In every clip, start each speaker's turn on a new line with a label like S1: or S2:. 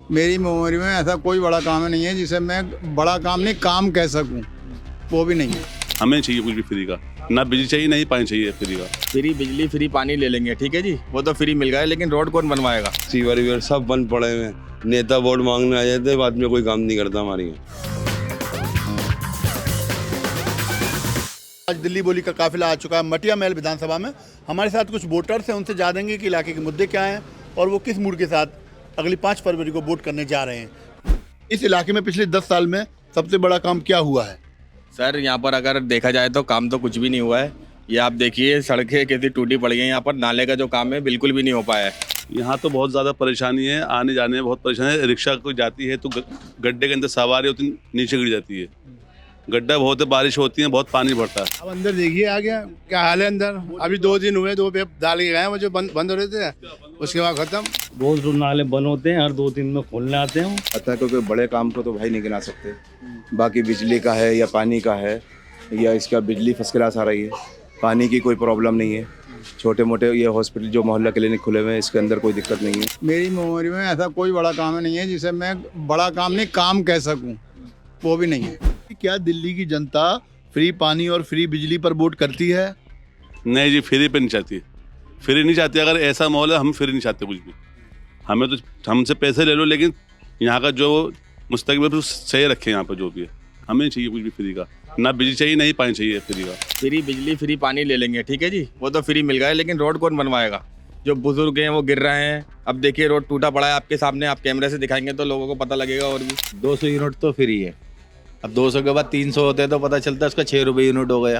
S1: मेरी मेमोरी में ऐसा कोई बड़ा काम नहीं है जिसे मैं बड़ा काम नहीं काम कह सकूं, वो भी नहीं है।
S2: हमें चाहिए कुछ भी फ्री का, ना बिजली चाहिए ना ही पानी चाहिए फ्री का।
S3: फ्री बिजली फ्री पानी ले लेंगे, ठीक है जी, वो तो फ्री मिल गया है, लेकिन रोड कौन बनवाएगा?
S4: सीवर वीवर सब बंद पड़े हुए हैं। नेता वोट मांगने आ जाते हैं, बाद में कोई काम नहीं करता हमारे यहाँ।
S5: आज दिल्ली बोली का काफिला आ चुका है मटिया महल विधानसभा में। हमारे साथ कुछ वोटर्स हैं, उनसे जानेंगे कि इलाके के मुद्दे क्या हैं और वो किस मूड के साथ अगली 5 फरवरी को वोट करने जा रहे हैं। इस इलाके में पिछले 10 साल में सबसे बड़ा काम क्या हुआ है?
S3: सर यहाँ पर अगर देखा जाए तो काम तो कुछ भी नहीं हुआ है। ये आप देखिए, सड़कें कैसी टूटी पड़ गई हैं। यहाँ पर नाले का जो काम है बिल्कुल भी नहीं हो पाया है।
S2: यहाँ तो बहुत ज़्यादा परेशानी है, आने जाने में बहुत परेशानी है। रिक्शा कोई जाती है तो गड्ढे के अंदर सवारी होती नीचे गिर जाती है। गड्ढा बहुत है, बारिश होती है, बहुत पानी भरता है।
S6: अब अंदर देखिए आ गया क्या हाल है अंदर। अभी 2 दिन हुए, 2 पेप डाल के गए वो जो बंद हो रहे थे, उसके बाद खत्म।
S7: रोज नाले बंद होते हैं, हर 2 दिन में खोलने आते हैं।
S8: पता क्योंकि बड़े काम को तो भाई नहीं गिना सकते, बाकी बिजली का है या पानी का है या इसका बिजली फर्स्ट क्लास आ रही है, पानी की कोई प्रॉब्लम नहीं है। छोटे मोटे ये हॉस्पिटल जो मोहल्ला क्लिनिक खुले हुए हैं, इसके अंदर कोई दिक्कत नहीं है।
S1: मेरी मेमोरी में ऐसा कोई बड़ा काम नहीं है जिसे मैं बड़ा काम नहीं काम कह सकूं, वो भी नहीं है।
S5: क्या दिल्ली की जनता फ्री पानी और फ्री बिजली पर वोट करती है?
S2: नहीं जी, फ्री पे नहीं चाहती, फ्री नहीं चाहती। अगर ऐसा माहौल है, हम फ्री नहीं चाहते कुछ भी। हमें तो हमसे पैसे ले लो, लेकिन यहाँ का जो मुस्तकबिल तो सही रखें। यहाँ पर जो भी है, हमें चाहिए कुछ भी फ्री का, ना बिजली चाहिए ना ही पानी चाहिए फ्री का।
S3: फ्री बिजली फ्री पानी ले लेंगे, ठीक है जी, वो तो फ्री मिल गया है, लेकिन रोड कौन बनवाएगा? जो बुजुर्ग हैं वो गिर रहे हैं। अब देखिए रोड टूटा पड़ा है आपके सामने, आप कैमरे से दिखाएंगे तो लोगों को पता लगेगा। और भी
S9: 200 यूनिट तो फ्री है। अब 200 के बाद 300 होते हैं तो पता चलता है उसका 6 रुपये यूनिट हो गया।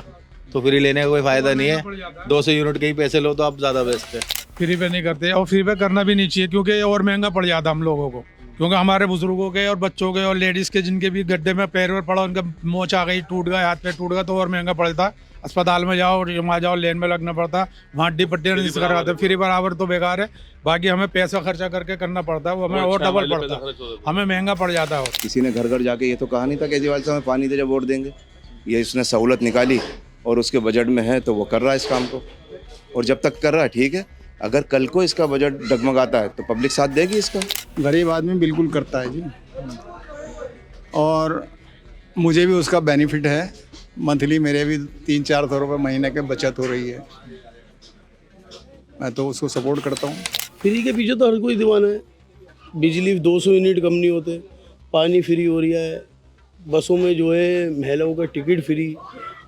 S9: तो फ्री लेने का कोई फायदा नहीं है। 200 यूनिट के ही पैसे लो तो आप ज़्यादा बेस्ट है।
S10: फ्री पे नहीं करते और फ्री पे करना भी नहीं चाहिए, क्योंकि और महंगा पड़ जाता हम लोगों को। क्योंकि हमारे बुजुर्गों के और बच्चों के और लेडीज़ के जिनके भी गड्ढे में पैर वैर पड़ा, उनका मोच आ गई, टूट गया, हाथ पे टूट गया, तो और महंगा पड़ता। अस्पताल में जाओ, वहाँ जाओ, लेन में लगना पड़ता, वहाँ हड्डी पट्टी नहीं करवाते। फ्री बराबर तो बेकार है, बाकी हमें पैसा खर्चा करके करना पड़ता है, वो हमें और डबल पड़ता है, हमें महंगा पड़ जाता है।
S8: किसी ने घर घर जाके ये तो कहा नहीं था केजरीवाल से हमें पानी दे जब वोट देंगे। ये इसने सहूलत निकाली और उसके बजट में है तो वो कर रहा है इस काम को, और जब तक कर रहा है ठीक है। अगर कल को इसका बजट डगमगाता है तो पब्लिक साथ देगी इसका।
S1: गरीब आदमी बिल्कुल करता है जी, और मुझे भी उसका बेनिफिट है। मंथली मेरे भी 300-400 रुपये महीने के बचत हो रही है, मैं तो उसको सपोर्ट करता हूँ।
S11: फ्री के पीछे तो हर कोई दीवाना है। बिजली 200 यूनिट कम नहीं होते, पानी फ्री हो रहा है, बसों में जो है महिलाओं का टिकट फ्री।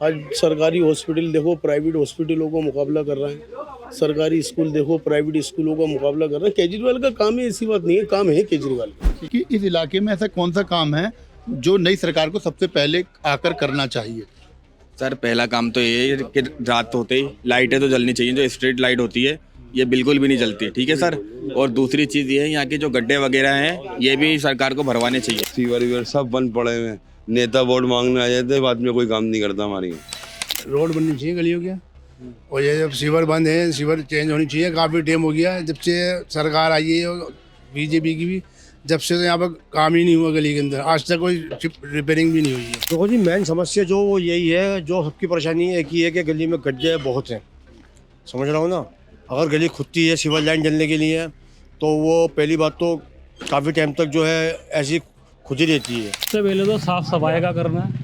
S11: आज सरकारी हॉस्पिटल देखो प्राइवेट हॉस्पिटलों का मुकाबला कर रहे हैं, सरकारी स्कूल देखो प्राइवेट स्कूलों का मुकाबला कर रहे हैं। केजरीवाल का काम है, ऐसी बात नहीं है, काम है केजरीवाल का।
S5: कि इस इलाके में ऐसा कौन सा काम है जो नई सरकार को सबसे पहले आकर करना चाहिए?
S3: सर पहला काम तो ये है कि रात होते ही लाइटें तो जलनी चाहिए। जो स्ट्रीट लाइट होती है ये बिल्कुल भी नहीं जलती, ठीक है सर। और दूसरी चीज़ ये है, यहाँ के जो गड्ढे वगैरह हैं ये भी सरकार को भरवाने चाहिए।
S4: सीवर वीवर सब बंद पड़े हुए हैं। नेता वोट मांगने आ जाते हैं, बाद में कोई काम नहीं करता हमारे यहाँ।
S6: रोड बननी चाहिए गलियों के, और ये जब सीवर बंद है, सीवर चेंज होनी चाहिए। काफ़ी टाइम हो गया जब से सरकार आई है बीजेपी की भी, जब से तो यहाँ पर काम ही नहीं हुआ गली के अंदर, आज तक कोई रिपेयरिंग भी नहीं हुई है।
S12: देखो जी, मेन समस्या जो वो यही है, जो सबकी परेशानी एक ही है कि गली में गड्ढे बहुत हैं, समझ रहा हूँ ना। अगर गली खुदती है सिविल लाइन जलने के लिए तो वो पहली बात तो काफ़ी टाइम तक जो है ऐसी खुद ही रहती है।
S7: सबसे पहले तो साफ़ सफाई का करना है।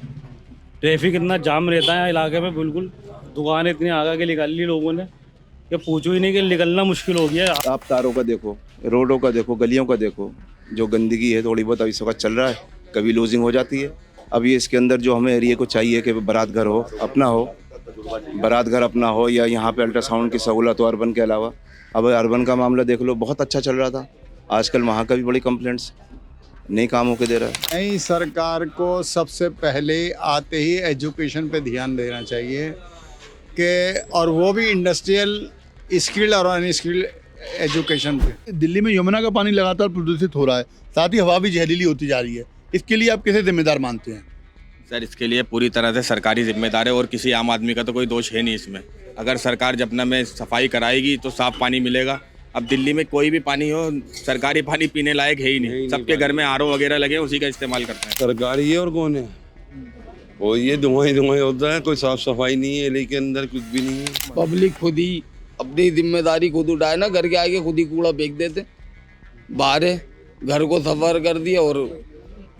S7: ट्रैफिक इतना जाम रहता है इलाके में, बिल्कुल दुकानें इतनी आगे के निकाल ली लोगों ने कि पूछो ही नहीं कि निकलना मुश्किल हो गया।
S8: आप तारों का देखो, रोडों का देखो, गलियों का देखो, जो गंदगी है थोड़ी बहुत अभी इस वक्त चल रहा है, कभी लूजिंग हो जाती है। अब ये इसके अंदर जो हमें एरिया को चाहिए कि बारात घर हो अपना हो, बारात घर अपना हो, या यहाँ पे अल्ट्रासाउंड की सहूलत हो अर्बन के अलावा। अब अर्बन का मामला देख लो, बहुत अच्छा चल रहा था, आजकल वहाँ का भी बड़ी कंप्लेंट्स नहीं काम होके दे रहा है।
S1: नई सरकार को सबसे पहले आते ही एजुकेशन पे ध्यान देना चाहिए कि, और वो भी इंडस्ट्रियल स्किल और अनस्किल्ड एजुकेशन पे।
S5: दिल्ली में यमुना का पानी लगातार प्रदूषित हो रहा है, साथ ही हवा भी जहरीली होती जा रही है। इसके लिए आप किसे जिम्मेदार मानते हैं?
S3: सर इसके लिए पूरी तरह से सरकारी जिम्मेदार है, और किसी आम आदमी का तो कोई दोष है नहीं इसमें। अगर सरकार जपना में सफाई कराएगी तो साफ पानी मिलेगा। अब दिल्ली में कोई भी पानी हो, सरकारी पानी पीने लायक है ही नहीं। सबके घर में आरओ वगैरह लगे, उसी का इस्तेमाल करते हैं।
S4: सरकारी है और कौन है वो? ये धुआं होता है, कोई साफ सफाई नहीं है, लेकिन अंदर कुछ भी नहीं है।
S13: पब्लिक खुद ही अपनी जिम्मेदारी खुद उठाए ना, घर के आगे खुद ही कूड़ा फेंक देते। बाहर है
S11: घर को सफर कर दिया और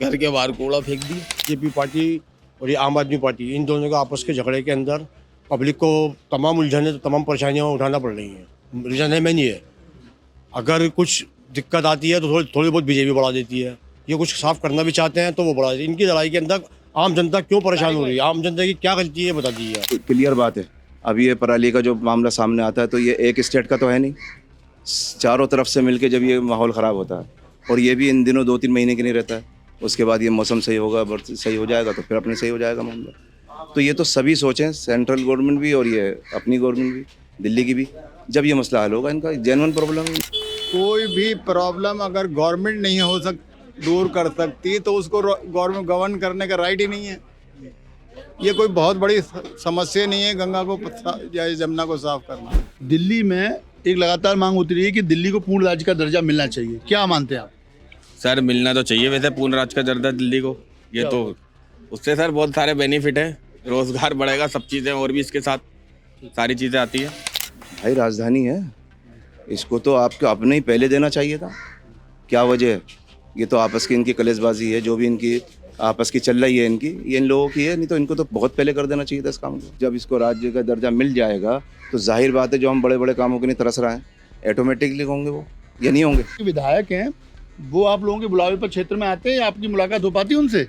S11: घर के बाहर कूड़ा फेंक दिया।
S12: बीजेपी पार्टी और ये आम आदमी पार्टी, इन दोनों का आपस के झगड़े के अंदर पब्लिक को तमाम उलझने, तमाम परेशानियां उठाना पड़ रही हैं। रीज़न है मेन ये, अगर कुछ दिक्कत आती है तो थोड़ी बहुत बीजेपी बढ़ा देती है। ये कुछ साफ करना भी चाहते हैं तो वो बढ़ा देती है। इनकी लड़ाई के अंदर आम जनता क्यों परेशान हो रही है, आम जनता की क्या गलती है बता दीजिए।
S8: क्लियर बात है, अभी ये पराली का जो मामला सामने आता है तो ये एक स्टेट का तो है नहीं, चारों तरफ से मिलके जब ये माहौल ख़राब होता है, और ये भी इन दिनों 2-3 महीने के नहीं रहता है, उसके बाद ये मौसम सही होगा, सही हो जाएगा तो फिर अपने सही हो जाएगा मामला। तो ये तो सभी सोचें, सेंट्रल गवर्नमेंट भी और ये अपनी गवर्नमेंट भी, दिल्ली की भी, जब ये मसला हल होगा इनका जेन्युइन प्रॉब्लम है।
S1: कोई भी प्रॉब्लम अगर गवर्नमेंट नहीं दूर कर सकती तो उसको गवर्नमेंट गवर्न करने का राइट ही नहीं है। ये कोई बहुत बड़ी समस्या नहीं है गंगा को या जमुना को साफ करना।
S5: दिल्ली में एक लगातार मांग होती रही है कि दिल्ली को पूर्ण राज्य का दर्जा मिलना चाहिए, क्या मानते हैं आप?
S3: सर मिलना तो चाहिए वैसे पूर्ण राज्य का दर्जा दिल्ली को, ये तो उससे सर बहुत सारे बेनिफिट है, रोजगार बढ़ेगा, सब चीज़ें और भी इसके साथ सारी चीज़ें आती है।
S8: भाई राजधानी है, इसको तो आपको अपने ही पहले देना चाहिए था, क्या वजह है? ये तो आपस की इनकी कलेशबाजी है, जो भी इनकी आपस की चल रही है इनकी, ये इन लोगों की है, नहीं तो इनको तो बहुत पहले कर देना चाहिए था इस काम को। जब इसको राज्य का दर्जा मिल जाएगा तो जाहिर बात है जो हम बड़े बड़े कामों के लिए तरस रहे हैं ऑटोमेटिकली होंगे वो, या नहीं होंगे।
S5: विधायक हैं वो आप लोगों के बुलावे पर क्षेत्र में आते हैं या आपकी मुलाकात हो पाती है उनसे?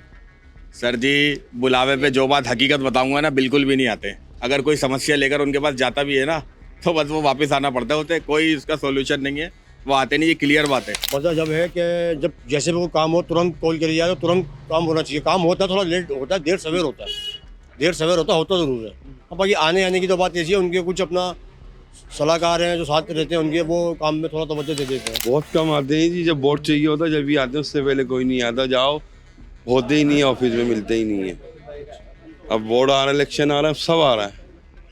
S3: सर जी बुलावे पे जो बात हकीकत बताऊंगा ना, बिल्कुल भी नहीं आते। अगर कोई समस्या लेकर उनके पास जाता भी है ना तो बस वो वापस आना पड़ता है, होते कोई इसका सोल्यूशन नहीं है, वो आते नहीं, ये क्लियर बात है।
S12: मतलब जब है कि जब जैसे भी कोई काम हो तुरंत कॉल करी जाए तो तुरंत काम होना चाहिए। काम होता है थोड़ा लेट होता है, देर सवेर होता है, देर सवेर होता ज़रूर है। अब बाकी आने की तो बात ऐसी है, उनके कुछ अपना सलाहकार हैं जो साथ रहते हैं, उनके वो काम में थोड़ा तवज्जो दे देते हैं।
S4: बहुत कम आते हैं जी, जब वोट चाहिए होता है जब भी आते हैं, उससे पहले कोई नहीं आता। जाओ होते ही नहीं है, ऑफिस में मिलते ही नहीं है। अब वोट आ रहा है, इलेक्शन आ रहा है, सब आ रहा है,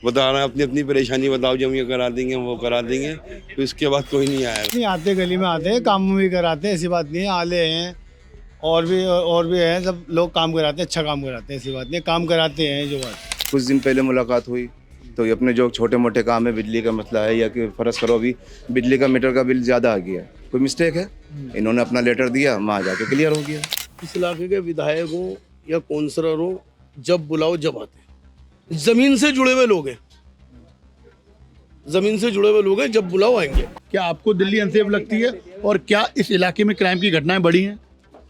S4: बता रहा है अपनी अपनी परेशानी बताओ, जो हम ये करा देंगे वो करा देंगे, तो इसके बाद कोई नहीं आया।
S6: नहीं आते, गली में आते हैं, काम भी कराते हैं, ऐसी बात नहीं है। आले हैं और भी हैं, सब लोग काम कराते हैं, अच्छा काम कराते हैं, ऐसी बात नहीं, काम कराते हैं। जो बात
S8: कुछ दिन पहले मुलाकात हुई तो ये अपने जो छोटे मोटे काम है, बिजली का मसला है या कि फ़र्ज़ करो अभी बिजली का मीटर का बिल ज़्यादा आ गया है, कोई मिस्टेक है, इन्होंने अपना लेटर दिया, वहाँ जाके क्लियर हो गया।
S11: इस इलाके के विधायक हो या काउंसलर हो, जब बुलाओ जब आते हैं। जमीन से जुड़े हुए लोग हैं, जमीन से जुड़े हुए लोग हैं, जब बुलाओ आएंगे।
S5: क्या आपको दिल्ली अनसेफ लगती है और क्या इस इलाके में क्राइम की घटनाएं बढ़ी हैं?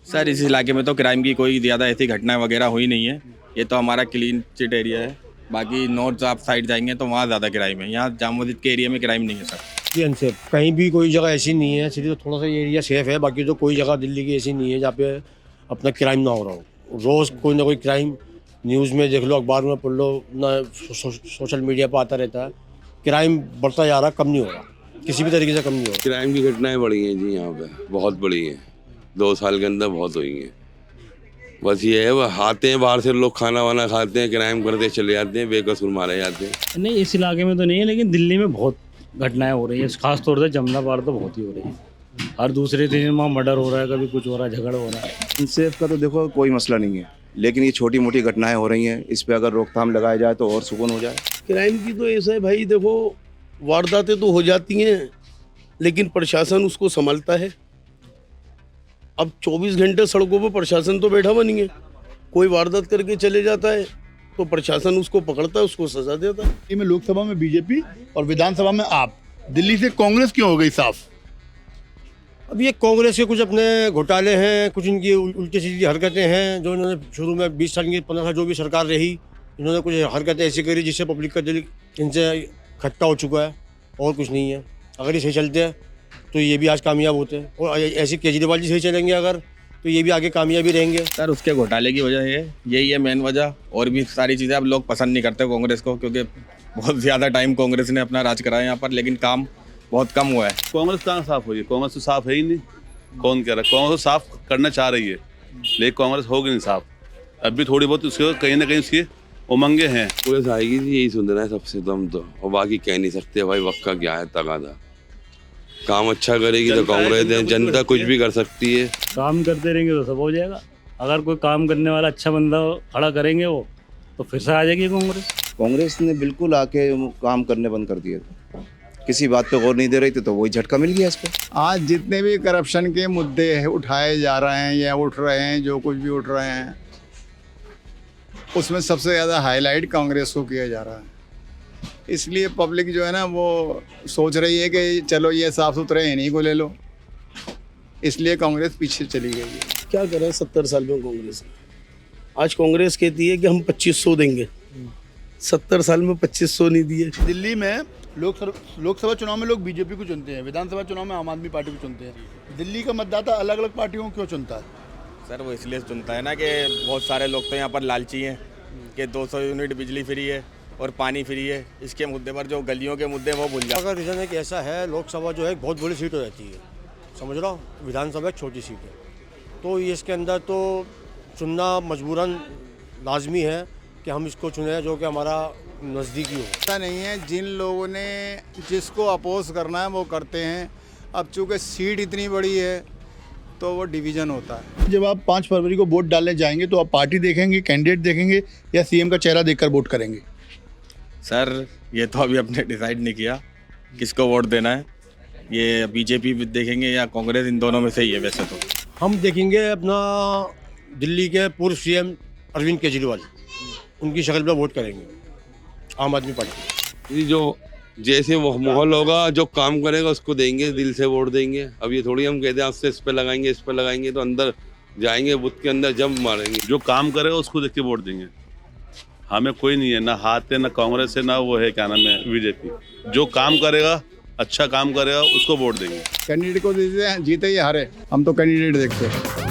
S3: सर इस इलाके में तो क्राइम की कोई ज़्यादा ऐसी घटनाएं वगैरह हुई नहीं है, ये तो हमारा क्लीन चिट एरिया है। बाकी नॉर्थ आप साइड जाएंगे तो वहाँ ज़्यादा क्राइम है, यहाँ जामा मस्जिद के एरिया में क्राइम नहीं है सर।
S12: ये अनसेफ कहीं भी कोई जगह ऐसी नहीं है, सिर्फ थोड़ा सा ये एरिया सेफ है, बाकी तो कोई जगह दिल्ली की ऐसी नहीं है जहाँ पे अपना क्राइम ना हो रहा हो। रोज़ कोई ना कोई क्राइम न्यूज़ में देख लो, अखबार में पढ़ लो ना, सोशल मीडिया पर आता रहता है। क्राइम बढ़ता जा रहा, कम नहीं हो रहा, किसी भी तरीके से कम नहीं हो रहा।
S4: क्राइम की घटनाएं बढ़ी हैं जी, यहाँ पे बहुत बढ़ी हैं, 2 साल के अंदर बहुत हुई हैं। बस ये है, वो आते हैं बाहर से लोग, खाना वाना खाते हैं, क्राइम करते चले जाते हैं, बेकसूर मारे जाते हैं।
S7: नहीं इस इलाके में तो नहीं है, लेकिन दिल्ली में बहुत घटनाएं हो रही हैं, खास तौर से जमुना पार तो बहुत ही हो रही है। हर दूसरे दिन वहाँ मर्डर हो रहा है, कभी कुछ हो रहा है, झगड़ा हो रहा है।
S8: इनसेफ का तो देखो कोई मसला नहीं है, लेकिन ये छोटी मोटी घटनाएं हो रही हैं, इस पर अगर रोकथाम लगाया जाए तो और सुकून हो जाए।
S11: क्राइम की तो ऐसा है भाई, देखो वारदातें तो हो जाती हैं लेकिन प्रशासन उसको संभालता है। अब 24 घंटे सड़कों पर प्रशासन तो बैठा हुआ नहीं है, कोई वारदात करके चले जाता है तो प्रशासन उसको पकड़ता है, उसको सजा देता है।
S5: में लोकसभा में बीजेपी और विधानसभा में आप, दिल्ली से कांग्रेस क्यों हो गई साफ?
S12: अब ये कांग्रेस के कुछ अपने घोटाले हैं, कुछ इनकी उल्टी सीधी हरकतें हैं, जो इन्होंने शुरू में 20 साल की 15 साल जो भी सरकार रही, इन्होंने कुछ हरकतें ऐसी करी जिससे पब्लिक का दिल इनसे खट्टा हो चुका है, और कुछ नहीं है। अगर ये सही चलते हैं तो ये भी आज कामयाब होते हैं, और ऐसे केजरीवाल जी सही चलेंगे अगर, तो ये भी आगे कामयाबी रहेंगे।
S3: सर उसके घोटाले की वजह है, यही है मेन वजह, और भी सारी चीज़ें। अब लोग पसंद नहीं करते कांग्रेस को, क्योंकि बहुत ज़्यादा टाइम कांग्रेस ने अपना राज कराया यहाँ पर, लेकिन काम बहुत कम हुआ है।
S2: कांग्रेस कहाँ साफ हुई है? कांग्रेस तो साफ है ही नहीं। कौन कह रहा है? कांग्रेस तो साफ करना चाह रही है, लेकिन कांग्रेस होगी नहीं साफ। अब भी थोड़ी बहुत उसके कहीं ना कहीं उसकी उमंगे हैं।
S4: पुलिस आएगी जी, यही सुन रहे हैं सबसे तो हम तो, और बाकी कह नहीं सकते भाई, वक्त का क्या है, तकादा। काम अच्छा करेगी तो कांग्रेस है, जनता कुछ भी कर सकती है।
S7: काम करते रहेंगे तो सब हो जाएगा। अगर कोई काम करने वाला अच्छा बंदा खड़ा करेंगे वो, तो फिर से आ जाएगी कांग्रेस।
S8: कांग्रेस ने बिल्कुल आके काम करने बंद कर दिए थे, किसी बात पे गौर नहीं दे रही थी, तो वही झटका मिल गया इसको।
S1: आज जितने भी करप्शन के मुद्दे उठाए जा रहे हैं या उठ रहे हैं, जो कुछ भी उठ रहे हैं, उसमें सबसे ज़्यादा हाईलाइट कांग्रेस को किया जा रहा है। इसलिए पब्लिक जो है ना वो सोच रही है कि चलो ये साफ सुथरे इन्हीं को ले लो, इसलिए कांग्रेस पीछे चली गई है।
S11: क्या करें 70 साल में कांग्रेस ने। आज कांग्रेस कहती है कि हम 2500 देंगे, 70 साल में 2500 नहीं दिए।
S5: दिल्ली में लोकसभा चुनाव में लोग बीजेपी को चुनते हैं, विधानसभा चुनाव में आम आदमी पार्टी को चुनते हैं। दिल्ली का मतदाता अलग अलग पार्टियों को क्यों चुनता है?
S3: सर वो इसलिए चुनता है ना कि बहुत सारे लोग तो यहाँ पर लालची हैं कि 200 यूनिट बिजली फ्री है और पानी फ्री है। इसके मुद्दे पर जो गलियों के मुद्दे वो भूल जाते हैं।
S12: अगर रीज़न है कि ऐसा है, लोकसभा जो है एक बहुत बड़ी सीट हो जाती है, समझ रहा हूँ, विधानसभा एक छोटी सीट है, तो इसके अंदर तो चुनना मजबूरन लाजमी है कि हम इसको चुने जो कि हमारा नज़दीकी हो।
S1: ऐसा नहीं है, जिन लोगों ने जिसको अपोज करना है वो करते हैं। अब चूँकि सीट इतनी बड़ी है तो वो डिवीज़न होता है।
S5: जब आप 5 फरवरी को वोट डालने जाएंगे तो आप पार्टी देखेंगे, कैंडिडेट देखेंगे या सीएम का चेहरा देखकर वोट करेंगे?
S3: सर ये तो अभी अपने डिसाइड नहीं किया किसको वोट देना है। ये बीजेपी भी देखेंगे या कांग्रेस, इन दोनों में से ही है वैसे तो।
S12: हम देखेंगे अपना दिल्ली के पूर्व सीएम अरविंद केजरीवाल, उनकी शक्ल पर वोट करेंगे आम आदमी पार्टी।
S4: ये जो जैसे वो माहौल होगा, जो काम करेगा उसको देंगे, दिल से वोट देंगे। अब ये थोड़ी हम कहते हैं आज से इस पे लगाएंगे, इस पे लगाएंगे, तो अंदर जाएंगे, बुथ के अंदर जंप मारेंगे।
S2: जो काम करेगा उसको देख के वोट देंगे। हमें कोई नहीं है, ना हाथ है, ना कांग्रेस है, ना वो है क्या नाम है बीजेपी। जो काम करेगा, अच्छा काम करेगा, उसको वोट देंगे।
S1: कैंडिडेट को दीजिए, जीते या हारे, हम तो कैंडिडेट देखते हैं।